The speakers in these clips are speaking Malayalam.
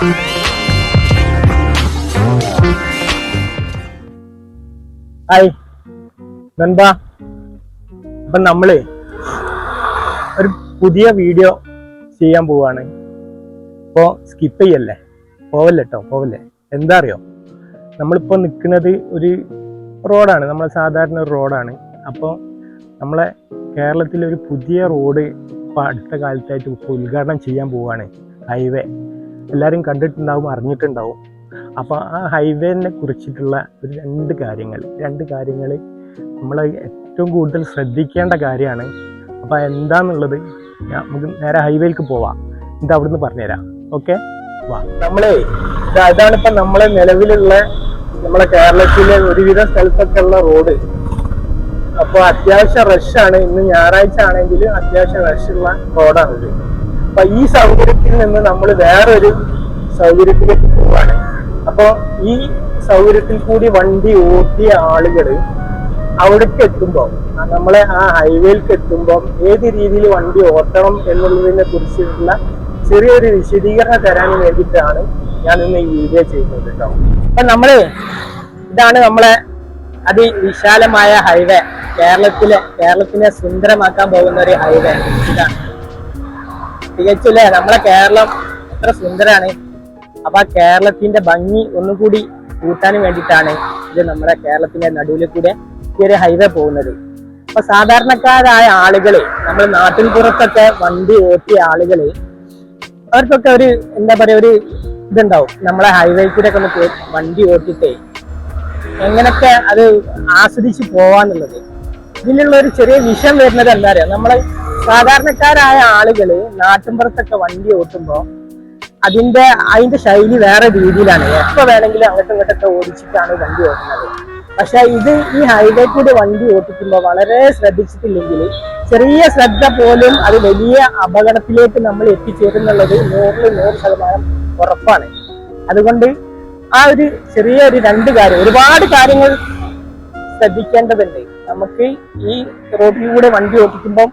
ഹായ് നൻപാ, അപ്പൊ നമ്മള് ഒരു പുതിയ വീഡിയോ ചെയ്യാൻ പോവാണ്. ഇപ്പോ സ്കിപ്പ് ചെയ്യല്ലേ, പോവല്ലേ. എന്താ അറിയോ, നമ്മളിപ്പോ നിൽക്കുന്നത് ഒരു റോഡാണ്, നമ്മളെ സാധാരണ ഒരു റോഡാണ്. അപ്പോൾ നമ്മളെ കേരളത്തിലെ ഒരു പുതിയ റോഡ് ഇപ്പോൾ അടുത്ത കാലത്തായിട്ട് ഇപ്പോൾ ഉദ്ഘാടനം ചെയ്യാൻ പോവാണ്. ഹൈവേ എല്ലാവരും കണ്ടിട്ടുണ്ടാവും, അറിഞ്ഞിട്ടുണ്ടാവും. അപ്പോൾ ആ ഹൈവേനെ കുറിച്ചിട്ടുള്ള ഒരു രണ്ട് കാര്യങ്ങൾ നമ്മൾ ഏറ്റവും കൂടുതൽ ശ്രദ്ധിക്കേണ്ട കാര്യമാണ്. അപ്പോൾ എന്താന്നുള്ളത് നമുക്ക് നേരെ ഹൈവേയിലേക്ക് പോവാം. ഇത് അവിടുന്ന് പറഞ്ഞുതരാം. ഓക്കെ, വാ. ഇതാണിപ്പോൾ നമ്മളെ നിലവിലുള്ള നമ്മളെ കേരളത്തിലെ ഒരുവിധ സ്ഥലത്തൊക്കെ ഉള്ള റോഡ്. അപ്പോൾ അത്യാവശ്യം റഷാണ്. ഇന്ന് ഞായറാഴ്ച ആണെങ്കിലും അത്യാവശ്യം റഷുള്ള റോഡാണിത്. അപ്പൊ ഈ സൗകര്യത്തിൽ നിന്ന് നമ്മൾ വേറൊരു സൗകര്യത്തിലേക്ക് പോവാണ്. അപ്പോൾ ഈ സൗകര്യത്തിൽ കൂടി വണ്ടി ഓട്ടിയ ആളുകൾ അവിടേക്ക് എത്തുമ്പോൾ, നമ്മളെ ആ ഹൈവേയിലേക്ക് എത്തുമ്പോൾ ഏത് രീതിയിൽ വണ്ടി ഓട്ടണം എന്നുള്ളതിനെ കുറിച്ചിട്ടുള്ള ചെറിയൊരു വിശദീകരണം തരാൻ വേണ്ടിയിട്ടാണ് ഞാൻ ഇന്ന് ഈ വീഡിയോ ചെയ്യുന്നത് കേട്ടോ. അപ്പൊ ഇതാണ് നമ്മളെ അതിവിശാലമായ ഹൈവേ. കേരളത്തിനെ സുന്ദരമാക്കാൻ പോകുന്ന ഒരു ഹൈവേ ഇതാണ്. തികച്ചില്ലേ, നമ്മളെ കേരളം എത്ര സുന്ദരാണ്. അപ്പൊ ആ കേരളത്തിന്റെ ഭംഗി ഒന്നും കൂടി കൂട്ടാനും വേണ്ടിയിട്ടാണ് ഇത് നമ്മുടെ കേരളത്തിന്റെ നടുവിൽ കൂടെ ഈ ഒരു ഹൈവേ പോകുന്നത്. അപ്പൊ സാധാരണക്കാരായ ആളുകള്, നമ്മൾ നാട്ടിൻ പുറത്തൊക്കെ വണ്ടി ഓട്ടിയ ആളുകള്, അവർക്കൊക്കെ ഒരു എന്താ പറയാ, ഒരു ഇതുണ്ടാവും. നമ്മളെ ഹൈവേ കൂടെ ഒക്കെ ഒന്ന് വണ്ടി ഓട്ടിട്ടേ എങ്ങനൊക്കെ അത് ആസ്വദിച്ച് പോവാന്നുള്ളത്. ഇതിലുള്ള ഒരു ചെറിയ വിഷയം വരുന്നത് എന്താ പറയാ, നമ്മളെ സാധാരണക്കാരായ ആളുകള് നാട്ടിൻപുറത്തൊക്കെ വണ്ടി ഓട്ടുമ്പോ അതിന്റെ ശൈലി വേറെ രീതിയിലാണ്. എപ്പോ വേണമെങ്കിലും അങ്ങോട്ടും ഇങ്ങോട്ടൊക്കെ ഓടിച്ചിട്ടാണ് വണ്ടി ഓട്ടുന്നത്. പക്ഷെ ഈ ഹൈവേ കൂടി വണ്ടി ഓട്ടിക്കുമ്പോൾ വളരെ ശ്രദ്ധിച്ചിട്ടില്ലെങ്കിൽ ചെറിയ ശ്രദ്ധ പോലും അത് വലിയ അപകടത്തിലേക്ക് നമ്മൾ എത്തിച്ചേരുന്നുള്ളത് 100% ഉറപ്പാണ്. അതുകൊണ്ട് ആ ഒരു ചെറിയൊരു രണ്ട് കാര്യം, ഒരുപാട് കാര്യങ്ങൾ ശ്രദ്ധിക്കേണ്ടതുണ്ട്. നമുക്ക് ഈ റോഡിലൂടെ വണ്ടി ഓടിക്കുമ്പോൾ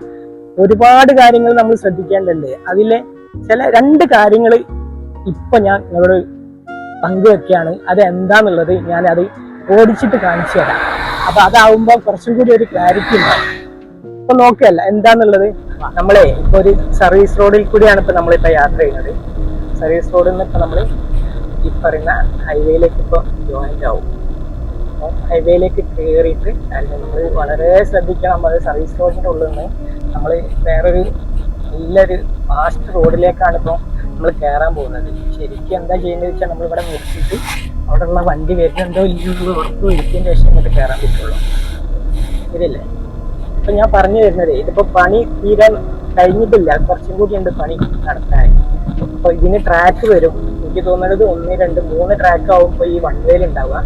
ഒരുപാട് കാര്യങ്ങൾ നമ്മൾ ശ്രദ്ധിക്കേണ്ടതുണ്ട്. അതിലെ ചില രണ്ട് കാര്യങ്ങൾ ഇപ്പൊ ഞാൻ നിങ്ങളോട് പങ്കുവെക്കുകയാണ്. അത് എന്താന്നുള്ളത് അത് ഓടിച്ചിട്ട് കാണിച്ചു തരാം. അപ്പൊ അതാവുമ്പോ കുറച്ചും കൂടി ഒരു ക്ലാരിറ്റി ഉണ്ടാവും. ഇപ്പൊ നോക്കുകയല്ല എന്താന്നുള്ളത്. നമ്മളെ ഇപ്പൊ ഒരു സർവീസ് റോഡിൽ കൂടിയാണ് ഇപ്പൊ നമ്മളിപ്പോ യാത്ര ചെയ്യുന്നത്. സർവീസ് റോഡിൽ നിന്ന് ഇപ്പൊ നമ്മൾ ഈ പറയുന്ന ഹൈവേയിലേക്ക് ഇപ്പൊ ജോയിന്റ് ആവും. ഹൈവേയിലേക്ക് കയറിയിട്ട് നമ്മൾ വളരെ ശ്രദ്ധിക്കണം. അത് സർവീസ് റോഡിന്റെ ഉള്ളിൽ നിന്ന് നമ്മൾ വേറൊരു നല്ലൊരു ഫാസ്റ്റ് റോഡിലേക്കാണ് ഇപ്പോൾ നമ്മൾ കയറാൻ പോകുന്നത്. ശരിക്കും എന്താ ചെയ്യുന്നത് വെച്ചാൽ നമ്മളിവിടെ നിർത്തിയിട്ട് അവിടെയുള്ള വണ്ടി വരുന്നുണ്ടോ ഇല്ലെന്നുള്ള ഉറപ്പ് വരുത്തിയതിന് ശേഷം ഇങ്ങോട്ട് കയറാൻ പറ്റുള്ളൂ. ശരിയല്ലേ? ഇപ്പൊ ഞാൻ പറഞ്ഞു വരുന്നത്, ഇതിപ്പോ പണി തീരാൻ കഴിഞ്ഞിട്ടില്ല, കുറച്ചും കൂടി ഉണ്ട് പണി നടത്താൻ. അപ്പൊ ഇതിന് ട്രാക്ക് വരും. എനിക്ക് തോന്നുന്നത് 1, 2, 3 ട്രാക്ക് ആവുമ്പോൾ ഈ വൺ വേയിൽ ഉണ്ടാവുക.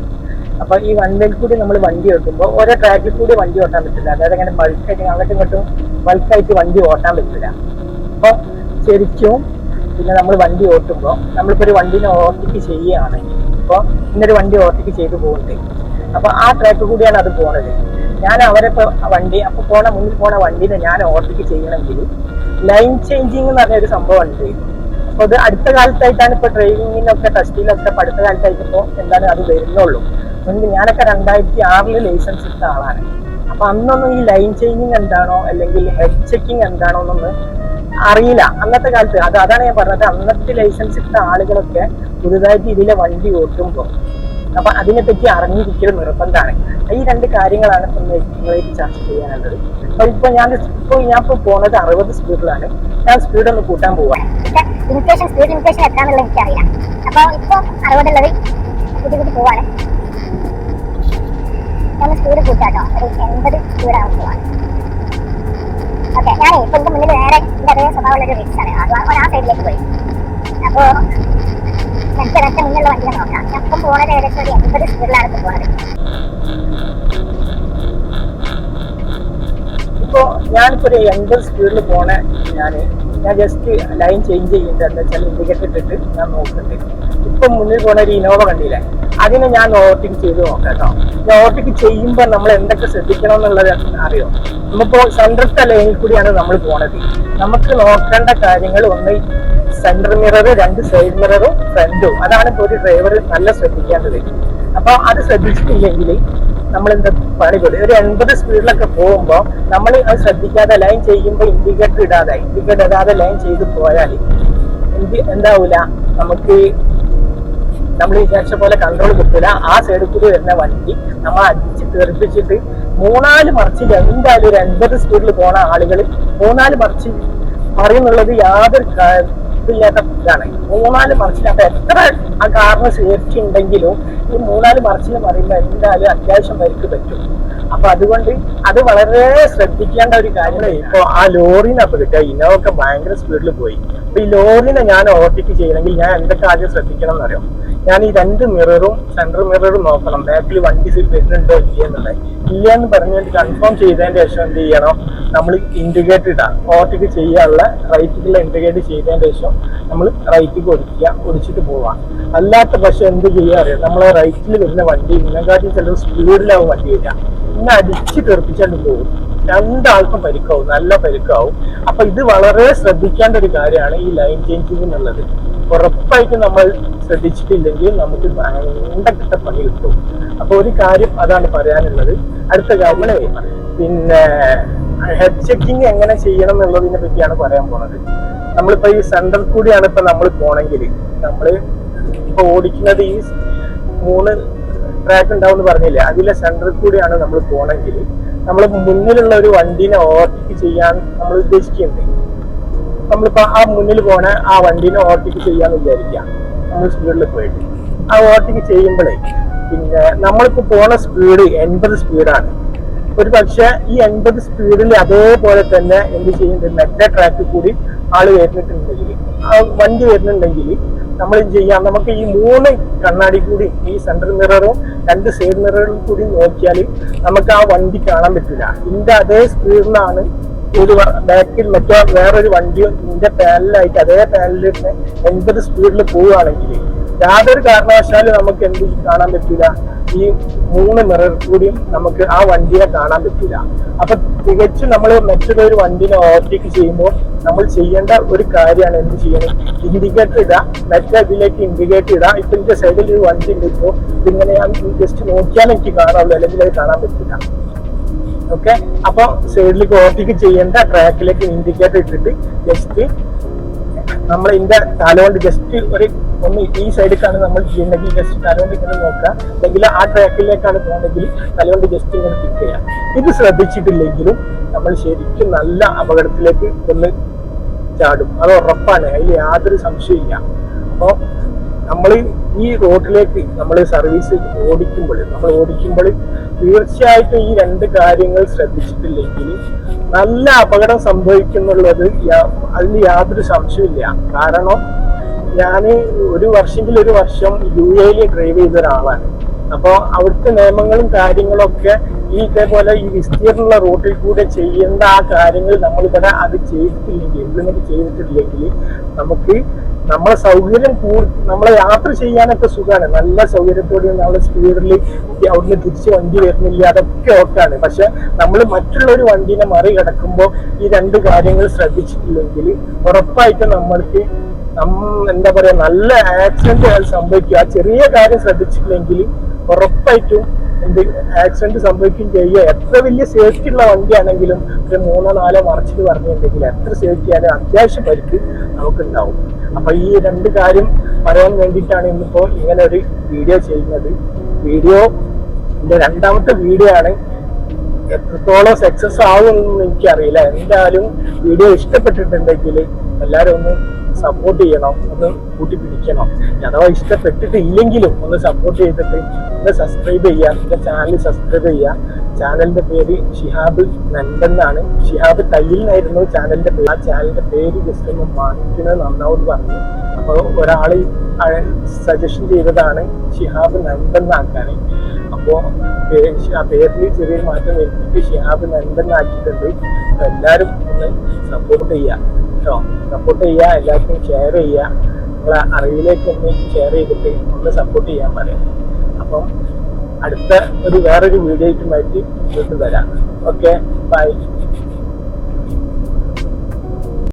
അപ്പൊ ഈ വൺ വേയിൽ കൂടി നമ്മൾ വണ്ടി ഓട്ടുമ്പോൾ ഓരോ ട്രാക്കിൽ കൂടി വണ്ടി ഓട്ടാൻ പറ്റില്ല. അതായത് അങ്ങനെ ബൾക്കായിട്ട് അങ്ങോട്ടും ഇങ്ങോട്ടും ബൾക്കായിട്ട് വണ്ടി ഓട്ടാൻ പറ്റില്ല. അപ്പൊ ശരിക്കും പിന്നെ നമ്മൾ വണ്ടി ഓട്ടുമ്പോൾ നമ്മളിപ്പോ ഒരു വണ്ടിനെ ഓവർടേക്ക് ചെയ്യുകയാണെങ്കിൽ, ഇപ്പോൾ ഇന്നൊരു വണ്ടി ഓവർടേക്ക് ചെയ്തു പോകുന്നുണ്ട്, അപ്പൊ ആ ട്രാക്ക് കൂടിയാണ് അത് പോണത്. ഞാൻ അവരിപ്പോ വണ്ടി മുന്നിൽ പോണ വണ്ടീനെ ഞാൻ ഓവർടേക്ക് ചെയ്യണമെങ്കിൽ ലൈൻ ചേഞ്ചിങ് എന്ന് പറഞ്ഞ ഒരു സംഭവം ഉണ്ട്. അപ്പൊ അത് അടുത്ത കാലത്തായിട്ടാണ് ഇപ്പൊ ഡ്രൈവിങ്ങിനൊക്കെ ടെസ്റ്റിലൊക്കെ അടുത്ത കാലത്തായിട്ട് ഇപ്പൊ എന്താണ് അത് വരുന്നുള്ളൂ. മുൻപ് ഞാനൊക്കെ 2006 ലൈസൻസ് എടുത്ത ആളാണ്. അപ്പൊ അന്നൊന്നും ഈ ലൈൻ ചേഞ്ചിങ് എന്താണോ അല്ലെങ്കിൽ ഹെഡ് ചെക്കിങ് എന്താണോ എന്നൊന്നും അറിയില്ല അന്നത്തെ കാലത്ത്. അതാണ് ഞാൻ പറഞ്ഞത്, അന്നത്തെ ലൈസൻസ് എടുത്ത ആളുകളൊക്കെ പുതുതായിട്ട് ഇതിലെ വണ്ടി ഓട്ടുമ്പോൾ അപ്പൊ അതിനെപ്പറ്റി അറിഞ്ഞിരിക്കൽ നിർബന്ധമാണ്. ഈ രണ്ട് കാര്യങ്ങളാണ് ഇപ്പൊ നിങ്ങളായിട്ട് ചർച്ച ചെയ്യാനുള്ളത്. അപ്പൊ ഞാൻ പോണത് 60 സ്പീഡിലാണ്. ഞാൻ സ്പീഡ് ഒന്ന് കൂട്ടാൻ പോവാം. സ്പീഡ് ലിമിറ്റേഷൻ എത്താന്നുള്ളത് എനിക്കറിയാം. അപ്പൊ ഇപ്പൊ 60 കൂട്ടി പോവാണ്. ഞാൻ സ്പീഡ് കൂട്ടാട്ടോ, ഒരു 80 സ്പീഡാവും പോവാണ്. ഓക്കെ, ഞാനേ ഇപ്പൊ എന്റെ മുന്നിൽ നേരെ എന്റെ അതേ സ്വഭാവമുള്ളൊരു റിക്സാണ്. അത് ആ സൈഡിലേക്ക് പോയി. അപ്പോ എനിക്ക് മുന്നിലുള്ള വണ്ടിയെ നോക്കാം. ഞാൻ ഇപ്പം പോണത് ഏകദേശം ഒരു 80 സ്പീഡിലാണ് ഇപ്പൊ പോണത്. ഇപ്പൊ ഞാനിപ്പോ ഒരു 80 സ്പീഡിൽ പോണ ഞാൻ ജസ്റ്റ് ലൈൻ ചേഞ്ച് ചെയ്യുന്നുണ്ട്. എന്താ വെച്ചാൽ ഇൻഡിക്കേറ്റർ ഇട്ടിട്ട് ഞാൻ നോക്കുന്നുണ്ട്. ഇപ്പം മുന്നിൽ പോകുന്ന ഒരു ഇനോവ കണ്ടില്ലേ, അതിനെ ഞാൻ ഓവർടേക്ക് ചെയ്ത് നോക്കാം കേട്ടോ. ഓവർടേക്ക് ചെയ്യുമ്പോൾ നമ്മൾ എന്തൊക്കെ ശ്രദ്ധിക്കണം എന്നുള്ളത് അറിയോ? നമ്മളിപ്പോൾ സെൻട്രത്തെ ലൈനിൽ കൂടിയാണ് നമ്മൾ പോണത്. നമുക്ക് നോക്കേണ്ട കാര്യങ്ങൾ ഒന്ന് സെന്റർ മിറർ, 2 സൈഡ് മിററും ഫ്രണ്ടും. അതാണ് ഇപ്പോൾ ഒരു ഡ്രൈവർ നല്ല ശ്രദ്ധിക്കേണ്ടത്. അപ്പൊ അത് ശ്രദ്ധിച്ചിട്ടില്ലെങ്കിൽ നമ്മൾ എന്താ പണിപെടും. ഒരു 80 സ്പീഡിലൊക്കെ പോകുമ്പോൾ നമ്മൾ അത് ശ്രദ്ധിക്കാതെ ലൈൻ ചെയ്യുമ്പോൾ ഇൻഡിക്കേറ്റർ ഇടാതെ ലൈൻ ചെയ്ത് പോയാൽ എന്താവൂല, നമുക്ക് നമ്മൾ വിചാരിച്ച പോലെ കൺട്രോൾ കിട്ടില്ല. ആ സൈഡിൽ കൂടി വരുന്ന വണ്ടി നമ്മൾ അടിച്ച് തെറിപ്പിച്ചിട്ട് 3-4 മറിച്ചിൽ എന്തായാലും ഒരു 80 സ്പീഡിൽ പോണ ആളുകൾ 3-4 മറിച്ചിൽ പറയുന്നുള്ളത് യാതൊരു ഇല്ലാത്ത ഇതാണ്. 3-4 മറിച്ചിലൊക്കെ എത്ര ആ കാറിന് സേഫ്റ്റി ഉണ്ടെങ്കിലും ഈ 3-4 മറിച്ചിൽ പറയുമ്പോൾ എന്തായാലും അത്യാവശ്യം പരിക്ക് പറ്റും. അപ്പൊ അതുകൊണ്ട് അത് വളരെ ശ്രദ്ധിക്കേണ്ട ഒരു കാര്യമാണ്. ഇപ്പൊ ആ ലോറിനെ അപകട ഇനോവ ഒക്കെ ഭയങ്കര സ്പീഡിൽ പോയി. അപ്പൊ ഈ ലോറിനെ ഞാൻ ഓവർടേക്ക് ചെയ്യണമെങ്കിൽ ഞാൻ എന്തൊക്കെ ആദ്യം ശ്രദ്ധിക്കണം എന്നറിയാം. ഞാൻ ഈ 2 മിററും സെൻട്രൽ മിററും നോക്കണം, ബാക്കിൽ വണ്ടി വരുന്നുണ്ടോ ഇല്ലെന്നുള്ളത്. ഇല്ലയെന്ന് പറഞ്ഞുകൊണ്ട് കൺഫേം ചെയ്തതിന്റെ ശേഷം എന്ത് ചെയ്യണം, നമ്മൾ ഇൻഡിക്കേറ്റർ ഇടാം. ഓവർടേക്ക് ചെയ്യാനുള്ള റൈറ്റിലുള്ള ഇൻഡിക്കേറ്റർ ചെയ്തതിന്റെ ശേഷം നമ്മൾ റൈറ്റിക്ക് ഒടിച്ചിട്ട് പോവാം. അല്ലാത്ത പക്ഷെ എന്ത് ചെയ്യാൻ അറിയാം, നമ്മൾ റൈറ്റിൽ വരുന്ന വണ്ടി ഇതിനെക്കാട്ടി ചില സ്പീഡിലാവും വണ്ടി വരിക, ഇന്നെ അടിച്ച് തെറിപ്പിച്ചാണ്ട് പോകും. 2 ആൾക്കും പരിക്കാവും, നല്ല പരിക്കാവും. അപ്പൊ ഇത് വളരെ ശ്രദ്ധിക്കേണ്ട ഒരു കാര്യമാണ് ഈ ലൈൻ ചേഞ്ചിങ് എന്നുള്ളത്. ഉറപ്പായിട്ടും നമ്മൾ ശ്രദ്ധിച്ചിട്ടില്ലെങ്കിൽ നമുക്ക് വേണ്ടപ്പെട്ട പണി കിട്ടും. അപ്പൊ ഒരു കാര്യം അതാണ് പറയാനുള്ളത്. അടുത്ത കാര്യങ്ങളെ പിന്നെ ഹെഡ് ചെക്കിങ് എങ്ങനെ ചെയ്യണം എന്നുള്ളതിനെ പറ്റിയാണ് പറയാൻ പോണത്. നമ്മളിപ്പോ ഈ സെന്ററിൽ കൂടിയാണ് ഇപ്പൊ നമ്മൾ പോണെങ്കിൽ, നമ്മള് ഇപ്പൊ ഓടിക്കുന്നത് ഈ 3 ട്രാക്ക് ഉണ്ടാവും പറഞ്ഞില്ലേ, അതിലെ സെന്ററിൽ കൂടിയാണ് നമ്മൾ പോണെങ്കിൽ നമ്മൾ മുന്നിലുള്ള ഒരു വണ്ടീനെ ഓവർടേക്ക് ചെയ്യാൻ നമ്മൾ ഉദ്ദേശിക്കുന്നുണ്ട്. നമ്മളിപ്പോ ആ മുന്നിൽ പോണ ആ വണ്ടീനെ ഓവർടേക്ക് ചെയ്യാന്ന് വിചാരിക്കാം. നമ്മൾ സ്പീഡിൽ പോയിട്ട് ആ ഓവർടേക്ക് ചെയ്യുമ്പോഴേ പിന്നെ നമ്മളിപ്പോ പോണ സ്പീഡ് 80 സ്പീഡാണ്. ഒരു പക്ഷെ ഈ 80 സ്പീഡിൽ അതേപോലെ തന്നെ എന്ത് ചെയ്യുന്നുണ്ട്, മറ്റേ ട്രാക്കിൽ കൂടി ആള് വരുന്നിട്ടുണ്ടെങ്കിൽ, ആ വണ്ടി വരുന്നുണ്ടെങ്കിൽ നമ്മൾ ചെയ്യാം, നമുക്ക് ഈ 3 കണ്ണാടി കൂടി ഈ സെന്റർ മിററും 2 സൈഡ് മിററും കൂടി നോക്കിയാൽ നമുക്ക് ആ വണ്ടി കാണാൻ പറ്റില്ല. ഇതിന്റെ അതേ സ്പീഡിലാണ് ഒരു ബാക്കിൽ മറ്റേ വേറൊരു വണ്ടിയും ഇതിന്റെ പാനലായിട്ട് അതേ പാനലിൽ 80 സ്പീഡിൽ പോവുകയാണെങ്കിൽ യാതൊരു കാരണവശാലും നമുക്ക് എന്ത് കാണാൻ പറ്റില്ല, ഈ 3 മിറർ കൂടിയും നമുക്ക് ആ വണ്ടിയെ കാണാൻ പറ്റില്ല. അപ്പൊ തികച്ചും നമ്മൾ മറ്റൊരു വണ്ടിനെ ഓവർടേക്ക് ചെയ്യുമ്പോൾ നമ്മൾ ചെയ്യേണ്ട ഒരു കാര്യമാണ് എന്ത് ചെയ്യണം, ഇൻഡിക്കേറ്റർ ഇടാം, മറ്റേ ഇതിലേക്ക് ഇൻഡിക്കേറ്റർ ഇടാം. ഇപ്പൊ ഇതിന്റെ സൈഡിൽ ഒരു വണ്ടി ഉണ്ട്, ഇപ്പോൾ ഇതിങ്ങനെ ഞാൻ ജസ്റ്റ് നോക്കിയാൽ എനിക്ക് കാണാവുള്ളൂ, അല്ലെങ്കിൽ അത് കാണാൻ പറ്റില്ല. ഓക്കെ, അപ്പൊ സൈഡിലേക്ക് ഓവർടേക്ക് ചെയ്യേണ്ട ട്രാക്കിലേക്ക് ഇൻഡിക്കേറ്റർ ഇട്ടിട്ട് ജസ്റ്റ് നമ്മൾ ഇതിന്റെ തലകൊണ്ട് ജസ്റ്റ് ഒന്ന് ഈ സൈഡിലേക്കാണ് നമ്മൾ ചെയ്യുന്നെങ്കിൽ ജസ്റ്റ് തലകൊണ്ട് ഇങ്ങനെ നോക്കാം, അല്ലെങ്കിൽ ആ ട്രാക്കിലേക്കാണ് പോകുന്നെങ്കിൽ തലകൊണ്ട് ജസ്റ്റ് ഇങ്ങനെ പിക്ക് ചെയ്യാം. ഇത് ശ്രദ്ധിച്ചിട്ടില്ലെങ്കിലും നമ്മൾ ശരിക്കും നല്ല അപകടത്തിലേക്ക് ഒന്ന് ചാടും, അത് ഉറപ്പാണ്, അതിൽ യാതൊരു സംശയമില്ല. അപ്പോൾ നമ്മൾ ഈ റോഡിലേക്ക് നമ്മൾ സർവീസ് ഓടിക്കുമ്പോൾ തീർച്ചയായിട്ടും ഈ 2 കാര്യങ്ങൾ ശ്രദ്ധിച്ചിട്ടില്ലെങ്കിൽ നല്ല അപകടം സംഭവിക്കുന്നുള്ളത് അതിൽ യാതൊരു സംശയമില്ല. കാരണം ഞാൻ ഒരു വർഷം UAE ഡ്രൈവ് ചെയ്ത ഒരാളാണ്. അപ്പോൾ അവിടുത്തെ നിയമങ്ങളും കാര്യങ്ങളൊക്കെ ഈ ഇതേപോലെ ഈ വിസ്തീർണമുള്ള റോഡിൽ കൂടെ ചെയ്യേണ്ട ആ കാര്യങ്ങൾ നമ്മളിവിടെ അത് ഇംപ്ലിമെന്റ് ചെയ്തിട്ടില്ലെങ്കിൽ നമുക്ക് നമ്മളെ സൗകര്യം നമ്മളെ യാത്ര ചെയ്യാനൊക്കെ സുഖമാണ്, നല്ല സൗകര്യത്തോടെയും നമ്മളെ സ്പീഡിൽ അവിടുന്ന് തിരിച്ച് വണ്ടി വരുന്നില്ല, അതൊക്കെ ഓക്കെയാണ്. പക്ഷെ നമ്മൾ മറ്റുള്ള ഒരു വണ്ടീനെ മറികടക്കുമ്പോൾ ഈ 2 കാര്യങ്ങൾ ശ്രദ്ധിച്ചിട്ടില്ലെങ്കിൽ ഉറപ്പായിട്ടും നമ്മൾക്ക് എന്താ പറയാ നല്ല ആക്സിഡന്റ് സംഭവിക്കുക. ആ ചെറിയ കാര്യം ശ്രദ്ധിച്ചിട്ടില്ലെങ്കിൽ ഉറപ്പായിട്ടും ആക്സിഡന്റ് സംഭവിക്കുകയും ചെയ്യുക. എത്ര വലിയ സേഫ്റ്റി ഉള്ള വണ്ടിയാണെങ്കിലും ഒരു 3-4 മറിച്ചിൽ പറഞ്ഞിട്ടുണ്ടെങ്കിൽ എത്ര സേഫ്റ്റി ആയാലും അത്യാവശ്യം പരിക്ക് നമുക്കുണ്ടാവും. അപ്പൊ ഈ 2 കാര്യം പറയാൻ വേണ്ടിയിട്ടാണ് ഇന്നിപ്പോ ഇങ്ങനെ ഒരു വീഡിയോ ചെയ്യുന്നത്. എന്റെ 2ാമത്തെ വീഡിയോ ആണ്. എത്രത്തോളം സക്സസ് ആവുമെന്ന് എനിക്കറിയില്ല. എന്തായാലും വീഡിയോ ഇഷ്ടപ്പെട്ടിട്ടുണ്ടെങ്കിൽ എല്ലാവരും ഒന്ന് സപ്പോർട്ട് ചെയ്യണം, ഒന്ന് കൂട്ടിപ്പിടിക്കണം. അഥവാ ഇഷ്ടപ്പെട്ടിട്ടില്ലെങ്കിലും ഒന്ന് സപ്പോർട്ട് ചെയ്തിട്ട് ഒന്ന് സബ്സ്ക്രൈബ് ചെയ്യുക, എന്റെ ചാനൽ സബ്സ്ക്രൈബ് ചെയ്യുക. ചാനലിന്റെ പേര് ഷിഹാബ് നൻപെന്നാണ്. ഷിഹാബ് തയ്യിലിനായിരുന്നു ചാനലിന്റെ പേര്. ആ ചാനലിന്റെ പേര് ജസ്റ്റ് ഒന്ന് മാറ്റുന്നത് നന്നാവും പറഞ്ഞു. അപ്പോൾ ഒരാള് സജഷൻ ചെയ്തതാണ് ഷിഹാബ് നൻപെന്നാക്കാൻ. അപ്പോ ആ പേരിൽ ചെറിയൊരു മാറ്റം വരുത്തിയിട്ട് ഷിഹാബ് നൻപെന്നാക്കിയിട്ടുണ്ട്. അപ്പൊ എല്ലാവരും ഒന്ന് സപ്പോർട്ട് ചെയ്യുക. കേട്ടോ. സപ്പോർട്ട് ചെയ്യുക, എല്ലാവർക്കും ഷെയർ ചെയ്യുക, നിങ്ങളെ അറിവിലേക്ക് ഒന്ന് ഷെയർ ചെയ്തിട്ട് ഒന്ന് സപ്പോർട്ട് ചെയ്യാൻ പറയാം. അപ്പം അടുത്ത വേറൊരു വീഡിയോ ആയിട്ട് വീണ്ടും വരാം. Okay, by.